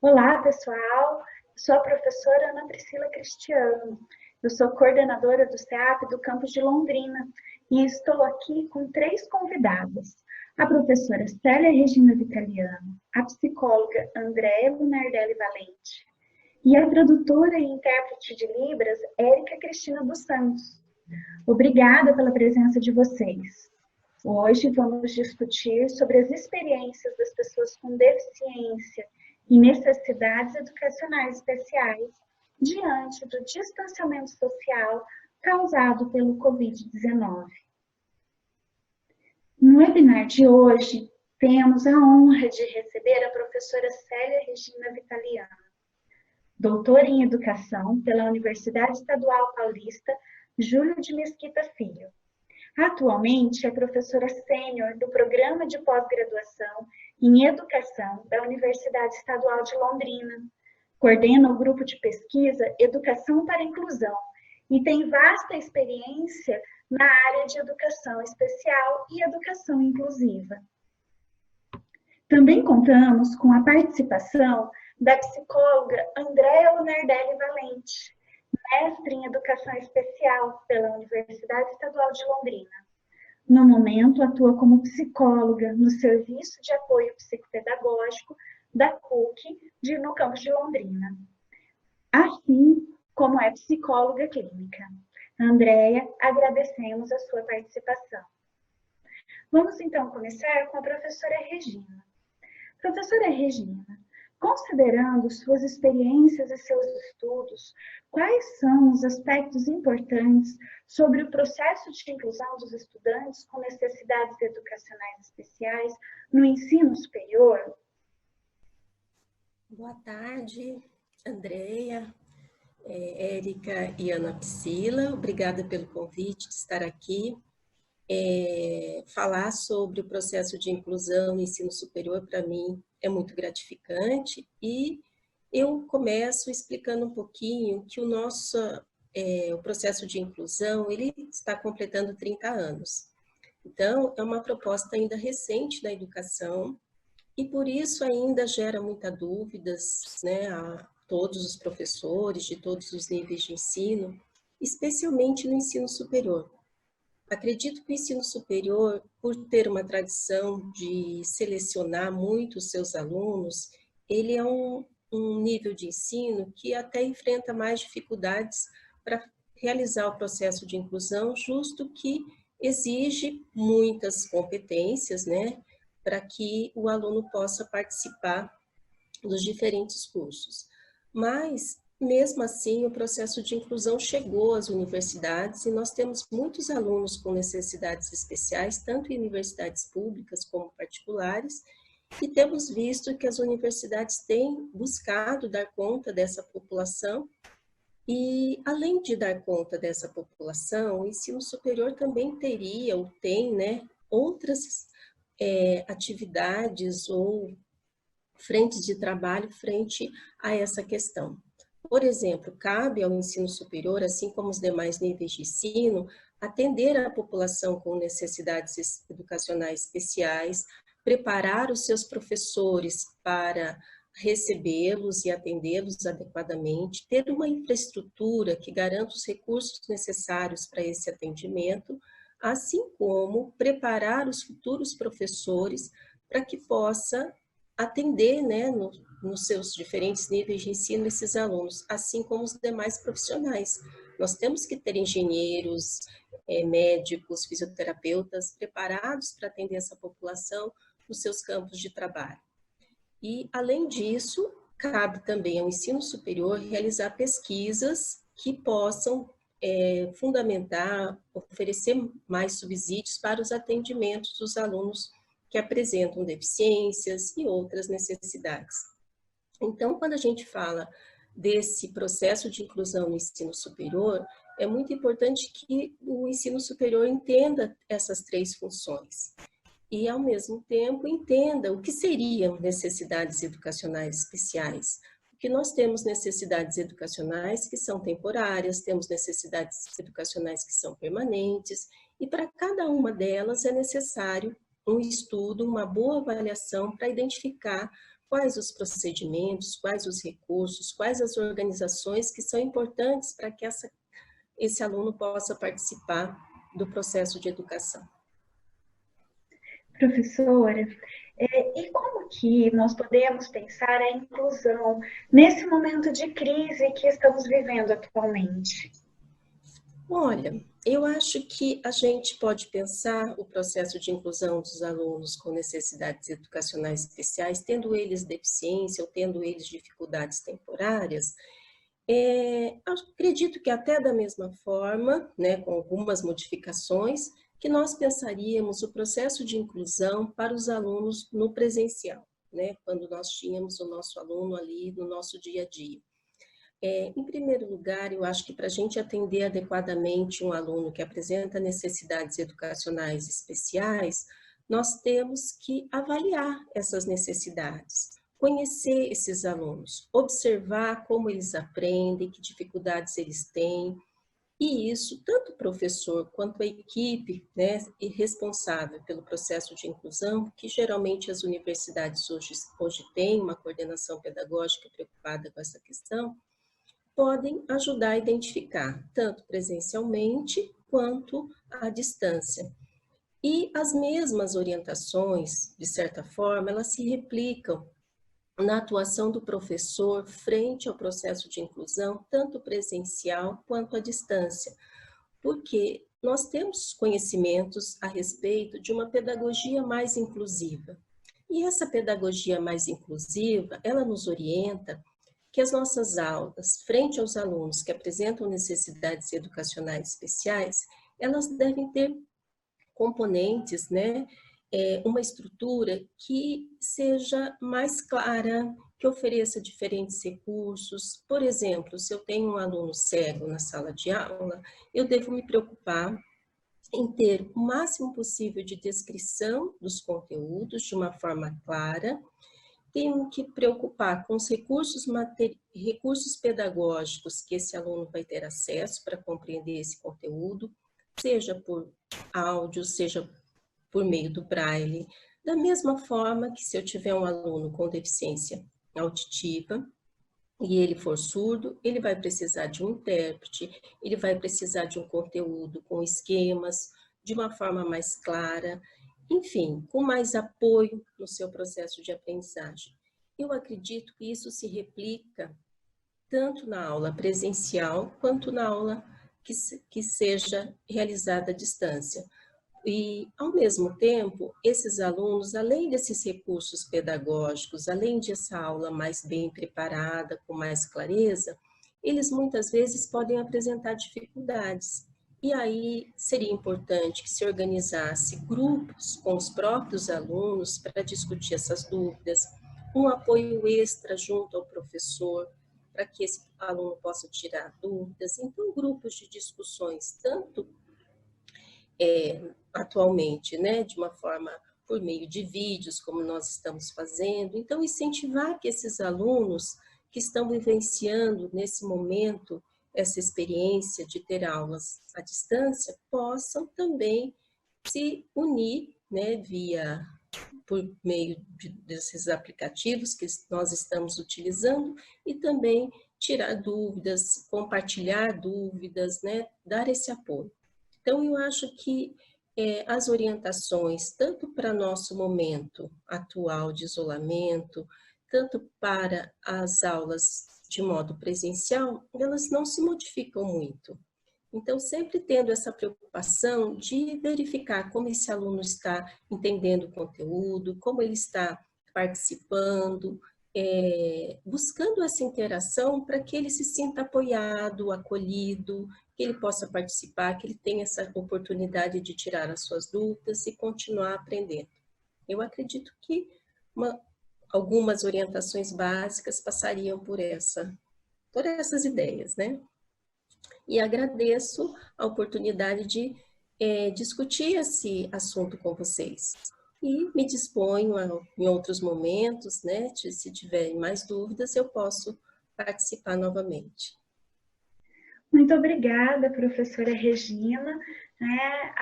Olá, pessoal. Eu sou a professora Ana Priscila Cristiano. Eu sou coordenadora do SEAP do campus de Londrina e estou aqui com 3 convidadas. A professora Célia Regina Vitaliano, a psicóloga Andréa Lunardelli Valente e a tradutora e intérprete de Libras, Érica Cristina dos Santos. Obrigada pela presença de vocês. Hoje vamos discutir sobre as experiências das pessoas com deficiência e necessidades educacionais especiais diante do distanciamento social causado pelo Covid-19. No webinar de hoje, temos a honra de receber a professora Célia Regina Vitaliano, doutora em Educação pela Universidade Estadual Paulista Júlio de Mesquita Filho. Atualmente é professora sênior do Programa de Pós-Graduação em Educação da Universidade Estadual de Londrina. Coordena o grupo de pesquisa Educação para a Inclusão e tem vasta experiência na área de educação especial e educação inclusiva. Também contamos com a participação da psicóloga Andréa Lunardelli Valente, mestre em Educação Especial pela Universidade Estadual de Londrina. No momento, atua como psicóloga no Serviço de Apoio Psicopedagógico da PUC no campus de Londrina, assim como é psicóloga clínica. Andréa, agradecemos a sua participação. Vamos então começar com a professora Regina. Professora Regina, considerando suas experiências e seus estudos, quais são os aspectos importantes sobre o processo de inclusão dos estudantes com necessidades educacionais especiais no ensino superior? Boa tarde, Andréia, Érica e Ana Priscila. Obrigada pelo convite de estar aqui. Falar sobre o processo de inclusão no ensino superior, para mim, é muito gratificante, e eu começo explicando um pouquinho que o processo de inclusão, ele está completando 30 anos. Então, é uma proposta ainda recente da educação, e por isso ainda gera muitas dúvidas, né, a todos os professores de todos os níveis de ensino, especialmente no ensino superior. Acredito que o ensino superior, por ter uma tradição de selecionar muito os seus alunos, ele é um nível de ensino que até enfrenta mais dificuldades para realizar o processo de inclusão, justo que exige muitas competências, né, para que o aluno possa participar dos diferentes cursos. Mas, mesmo assim, o processo de inclusão chegou às universidades e nós temos muitos alunos com necessidades especiais, tanto em universidades públicas como particulares, e temos visto que as universidades têm buscado dar conta dessa população. E, além de dar conta dessa população, o ensino superior também teria, ou tem, né, outras atividades ou frentes de trabalho frente a essa questão. Por exemplo, cabe ao ensino superior, assim como os demais níveis de ensino, atender a população com necessidades educacionais especiais, preparar os seus professores para recebê-los e atendê-los adequadamente, ter uma infraestrutura que garanta os recursos necessários para esse atendimento, assim como preparar os futuros professores para que possa atender, né, nos seus diferentes níveis de ensino esses alunos, assim como os demais profissionais. Nós temos que ter engenheiros, médicos, fisioterapeutas preparados para atender essa população nos seus campos de trabalho. E, além disso, cabe também ao ensino superior realizar pesquisas que possam fundamentar, oferecer mais subsídios para os atendimentos dos alunos que apresentam deficiências e outras necessidades. Então, quando a gente fala desse processo de inclusão no ensino superior, é muito importante que o ensino superior entenda essas 3 funções e, ao mesmo tempo, entenda o que seriam necessidades educacionais especiais. Porque nós temos necessidades educacionais que são temporárias, temos necessidades educacionais que são permanentes, e para cada uma delas é necessário um estudo, uma boa avaliação para identificar quais os procedimentos, quais os recursos, quais as organizações que são importantes para que esse aluno possa participar do processo de educação. Professora, e como que nós podemos pensar a inclusão nesse momento de crise que estamos vivendo atualmente? Olha, eu acho que a gente pode pensar o processo de inclusão dos alunos com necessidades educacionais especiais, tendo eles deficiência ou tendo eles dificuldades temporárias. Acredito que até da mesma forma, né, com algumas modificações, que nós pensaríamos o processo de inclusão para os alunos no presencial, né, quando nós tínhamos o nosso aluno ali no nosso dia a dia. Em primeiro lugar, eu acho que para a gente atender adequadamente um aluno que apresenta necessidades educacionais especiais, nós temos que avaliar essas necessidades, conhecer esses alunos, observar como eles aprendem, que dificuldades eles têm, e isso, tanto o professor quanto a equipe, né, responsável pelo processo de inclusão, que geralmente as universidades hoje têm uma coordenação pedagógica preocupada com essa questão, podem ajudar a identificar, tanto presencialmente quanto à distância. E as mesmas orientações, de certa forma, elas se replicam na atuação do professor frente ao processo de inclusão, tanto presencial quanto à distância, porque nós temos conhecimentos a respeito de uma pedagogia mais inclusiva. E essa pedagogia mais inclusiva, ela nos orienta que as nossas aulas, frente aos alunos que apresentam necessidades educacionais especiais, elas devem ter componentes, né, uma estrutura que seja mais clara, que ofereça diferentes recursos. Por exemplo, se eu tenho um aluno cego na sala de aula, eu devo me preocupar em ter o máximo possível de descrição dos conteúdos de uma forma clara. Tenho que preocupar com os recursos pedagógicos que esse aluno vai ter acesso para compreender esse conteúdo, seja por áudio, seja por meio do braille. Da mesma forma que se eu tiver um aluno com deficiência auditiva e ele for surdo, ele vai precisar de um intérprete, ele vai precisar de um conteúdo com esquemas, de uma forma mais clara, enfim, com mais apoio no seu processo de aprendizagem. Eu acredito que isso se replica tanto na aula presencial quanto na aula que seja realizada à distância. E, ao mesmo tempo, esses alunos, além desses recursos pedagógicos, além dessa aula mais bem preparada, com mais clareza, eles muitas vezes podem apresentar dificuldades. E aí seria importante que se organizasse grupos com os próprios alunos para discutir essas dúvidas, um apoio extra junto ao professor, para que esse aluno possa tirar dúvidas. Então, grupos de discussões, tanto atualmente, né, de uma forma por meio de vídeos, como nós estamos fazendo. Então, incentivar que esses alunos que estão vivenciando nesse momento essa experiência de ter aulas à distância, possam também se unir, né, por meio desses aplicativos que nós estamos utilizando e também tirar dúvidas, compartilhar dúvidas, né, dar esse apoio. Então, eu acho que as orientações, tanto para nosso momento atual de isolamento, tanto para as aulas de modo presencial, elas não se modificam muito. Então, sempre tendo essa preocupação de verificar como esse aluno está entendendo o conteúdo, como ele está participando, buscando essa interação para que ele se sinta apoiado, acolhido, que ele possa participar, que ele tenha essa oportunidade de tirar as suas dúvidas e continuar aprendendo. Eu acredito que algumas orientações básicas passariam por essas ideias, né? E agradeço a oportunidade de discutir esse assunto com vocês. E me disponho em outros momentos, né? Se tiverem mais dúvidas, eu posso participar novamente. Muito obrigada, professora Regina. Né?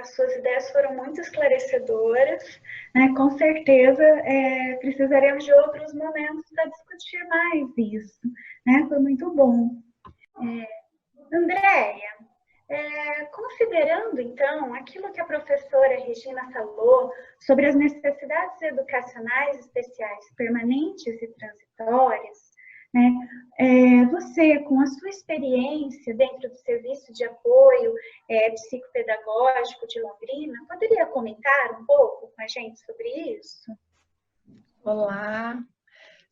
As suas ideias foram muito esclarecedoras. Né? Com certeza, precisaremos de outros momentos para discutir mais isso. Né? Foi muito bom. Andréia, considerando, então, aquilo que a professora Regina falou sobre as necessidades educacionais especiais permanentes e transitórias, né, você, com a sua experiência dentro do Serviço de Apoio Psicopedagógico de Londrina, poderia comentar um pouco com a gente sobre isso? Olá,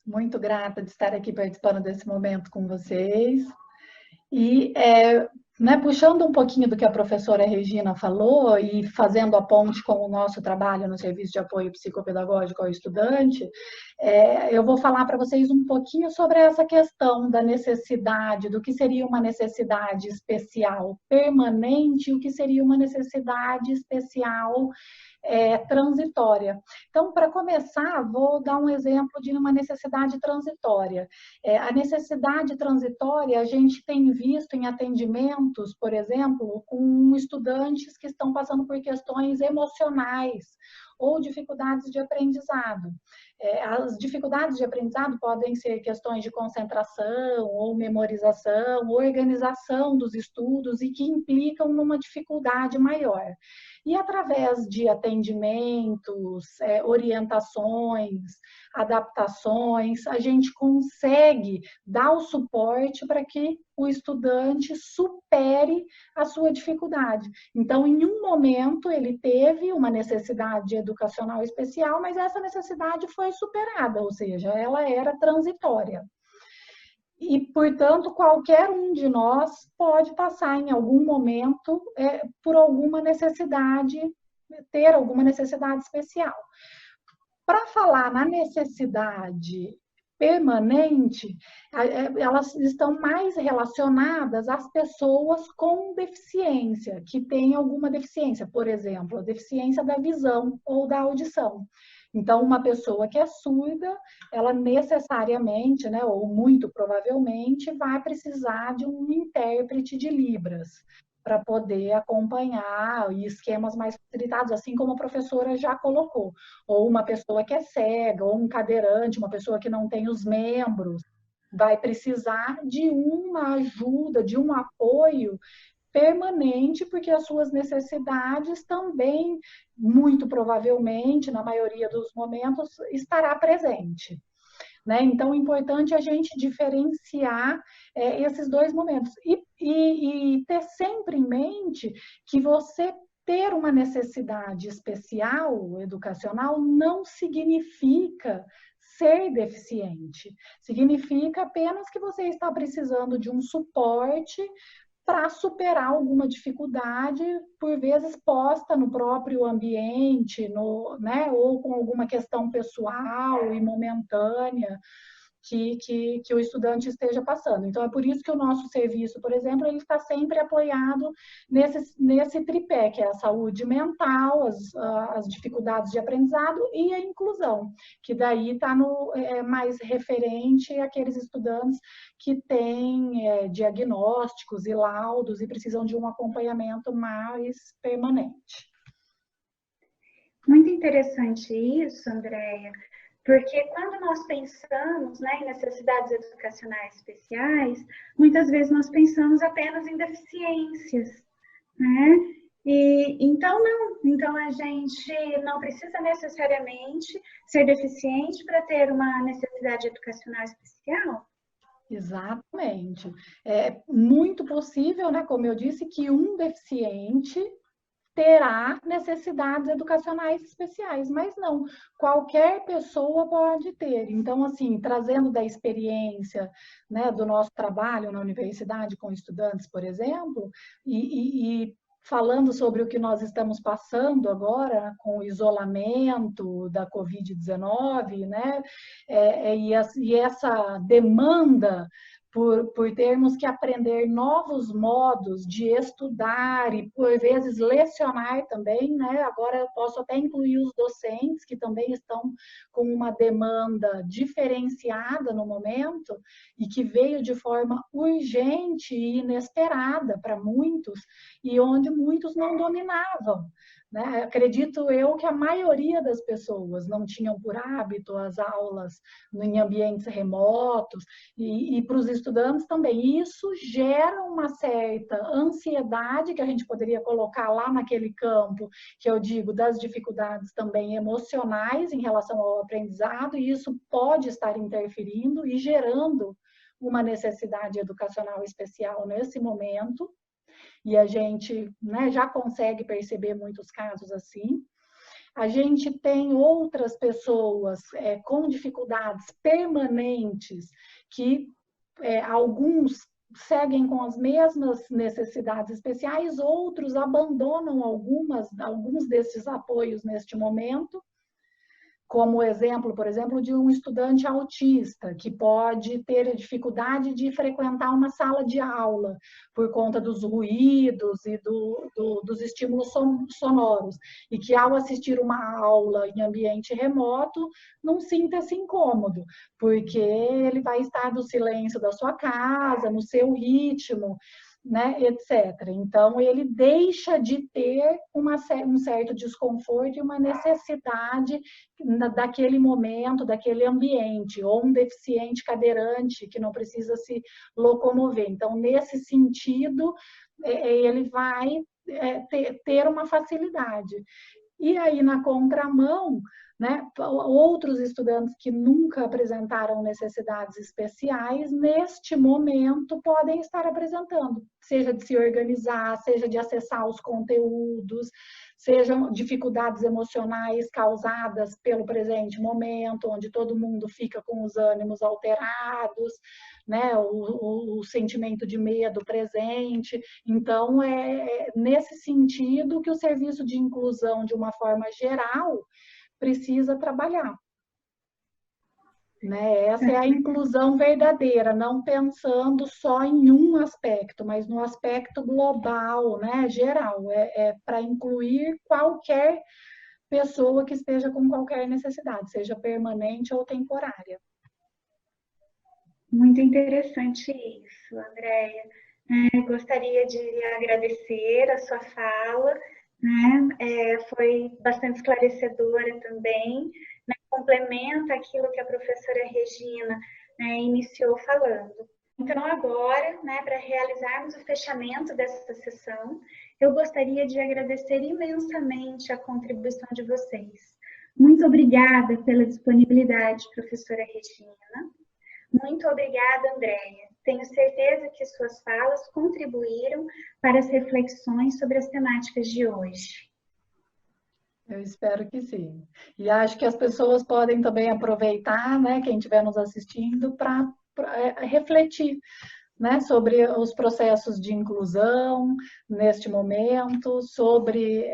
muito grata de estar aqui participando desse momento com vocês. E, puxando um pouquinho do que a professora Regina falou e fazendo a ponte com o nosso trabalho no Serviço de Apoio Psicopedagógico ao Estudante, eu vou falar para vocês um pouquinho sobre essa questão da necessidade, do que seria uma necessidade especial permanente e o que seria uma necessidade especial transitória. Então, para começar, vou dar um exemplo de uma necessidade transitória. A necessidade transitória a gente tem visto em atendimentos, por exemplo, com estudantes que estão passando por questões emocionais ou dificuldades de aprendizado. As dificuldades de aprendizado podem ser questões de concentração ou memorização, organização dos estudos e que implicam numa dificuldade maior. E através de atendimentos, orientações, adaptações, a gente consegue dar o suporte para que o estudante supere a sua dificuldade. Então, em um momento, ele teve uma necessidade educacional especial, mas essa necessidade foi superada, ou seja, ela era transitória. E, portanto, qualquer um de nós pode passar em algum momento por alguma necessidade, ter alguma necessidade especial. Para falar na necessidade permanente, elas estão mais relacionadas às pessoas com deficiência, que têm alguma deficiência, por exemplo, a deficiência da visão ou da audição. Então, uma pessoa que é surda, ela necessariamente, né, ou muito provavelmente, vai precisar de um intérprete de Libras para poder acompanhar esquemas mais facilitados, assim como a professora já colocou. Ou uma pessoa que é cega, ou um cadeirante, uma pessoa que não tem os membros, vai precisar de uma ajuda, de um apoio permanente, porque as suas necessidades também, muito provavelmente, na maioria dos momentos, estará presente. Né? Então, é importante a gente diferenciar esses dois momentos e ter sempre em mente que você ter uma necessidade especial, educacional, não significa ser deficiente. Significa apenas que você está precisando de um suporte para superar alguma dificuldade, por vezes posta no próprio ambiente, né, ou com alguma questão pessoal e momentânea que o estudante esteja passando. Então, é por isso que o nosso serviço, por exemplo, ele está sempre apoiado nesse tripé, que é a saúde mental, as dificuldades de aprendizado e a inclusão, que daí está mais referente àqueles estudantes que têm diagnósticos e laudos e precisam de um acompanhamento mais permanente. Muito interessante isso, Andréia, porque quando nós pensamos, né, em necessidades educacionais especiais, muitas vezes nós pensamos apenas em deficiências, né? Então a gente não precisa necessariamente ser deficiente para ter uma necessidade educacional especial? Exatamente. É muito possível, né, como eu disse, que um deficiente terá necessidades educacionais especiais, mas não, qualquer pessoa pode ter. Então, assim, trazendo da experiência, né, do nosso trabalho na universidade com estudantes, por exemplo, e falando sobre o que nós estamos passando agora com o isolamento da Covid-19, né, e essa demanda por termos que aprender novos modos de estudar e, por vezes, lecionar também, né? Agora eu posso até incluir os docentes, que também estão com uma demanda diferenciada no momento e que veio de forma urgente e inesperada para muitos, e onde muitos não dominavam. Né? Acredito eu que a maioria das pessoas não tinham por hábito as aulas em ambientes remotos, e para os estudantes também. Isso gera uma certa ansiedade, que a gente poderia colocar lá naquele campo, que eu digo, das dificuldades também emocionais em relação ao aprendizado, e isso pode estar interferindo e gerando uma necessidade educacional especial nesse momento. E a gente, né, já consegue perceber muitos casos assim. A gente tem outras pessoas com dificuldades permanentes, que alguns seguem com as mesmas necessidades especiais, outros abandonam alguns desses apoios neste momento, como exemplo, por exemplo, de um estudante autista, que pode ter dificuldade de frequentar uma sala de aula por conta dos ruídos e dos estímulos sonoros, e que ao assistir uma aula em ambiente remoto, não sinta esse incômodo, porque ele vai estar no silêncio da sua casa, no seu ritmo, né, etc. Então, ele deixa de ter um certo desconforto e uma necessidade daquele momento, daquele ambiente, ou um deficiente cadeirante que não precisa se locomover. Então, nesse sentido, ele vai ter uma facilidade. E aí, na contramão, né, outros estudantes que nunca apresentaram necessidades especiais, neste momento, podem estar apresentando, seja de se organizar, seja de acessar os conteúdos, sejam dificuldades emocionais causadas pelo presente momento, onde todo mundo fica com os ânimos alterados, né, o sentimento de medo presente. Então, é nesse sentido que o serviço de inclusão, de uma forma geral, precisa trabalhar. Né? Essa é a inclusão verdadeira, não pensando só em um aspecto, mas no aspecto global, né? Geral, para incluir qualquer pessoa que esteja com qualquer necessidade, seja permanente ou temporária. Muito interessante isso, Andréia. Gostaria de agradecer a sua fala, né? Foi bastante esclarecedora também, né? Complementa aquilo que a professora Regina, né, iniciou falando. Então, agora, né, para realizarmos o fechamento dessa sessão, eu gostaria de agradecer imensamente a contribuição de vocês. Muito obrigada pela disponibilidade, professora Regina. Muito obrigada, Andréia. Tenho certeza que suas falas contribuíram para as reflexões sobre as temáticas de hoje. Eu espero que sim. E acho que as pessoas podem também aproveitar, né, quem estiver nos assistindo, para refletir, né, sobre os processos de inclusão neste momento, sobre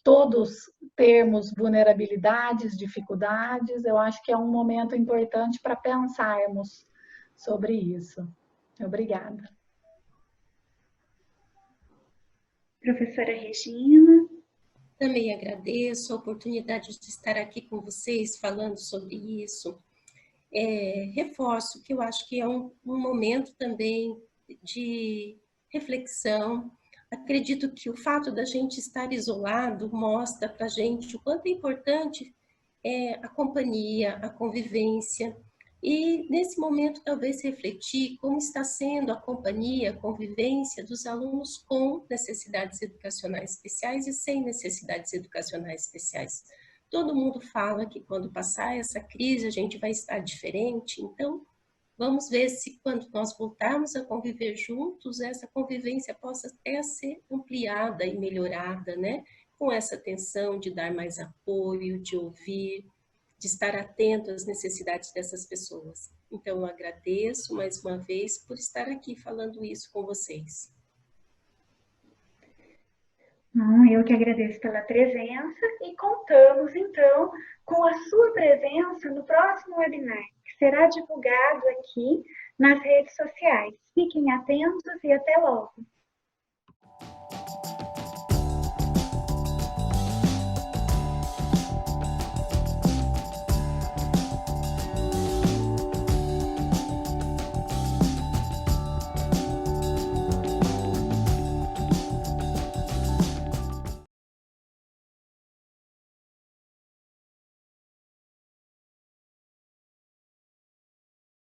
todos termos vulnerabilidades, dificuldades. Eu acho que é um momento importante para pensarmos sobre isso. Obrigada. Professora Regina. Também agradeço a oportunidade de estar aqui com vocês falando sobre isso. Reforço que eu acho que é um momento também de reflexão. Acredito que o fato da gente estar isolado mostra para a gente o quanto é importante a companhia, a convivência. E, nesse momento, talvez refletir como está sendo a companhia, a convivência dos alunos com necessidades educacionais especiais e sem necessidades educacionais especiais. Todo mundo fala que quando passar essa crise a gente vai estar diferente, então vamos ver se quando nós voltarmos a conviver juntos, essa convivência possa até ser ampliada e melhorada, né? Com essa atenção de dar mais apoio, de ouvir, de estar atento às necessidades dessas pessoas. Então, eu agradeço mais uma vez por estar aqui falando isso com vocês. Eu que agradeço pela presença e contamos, então, com a sua presença no próximo webinar, que será divulgado aqui, nas redes sociais. Fiquem atentos e até logo!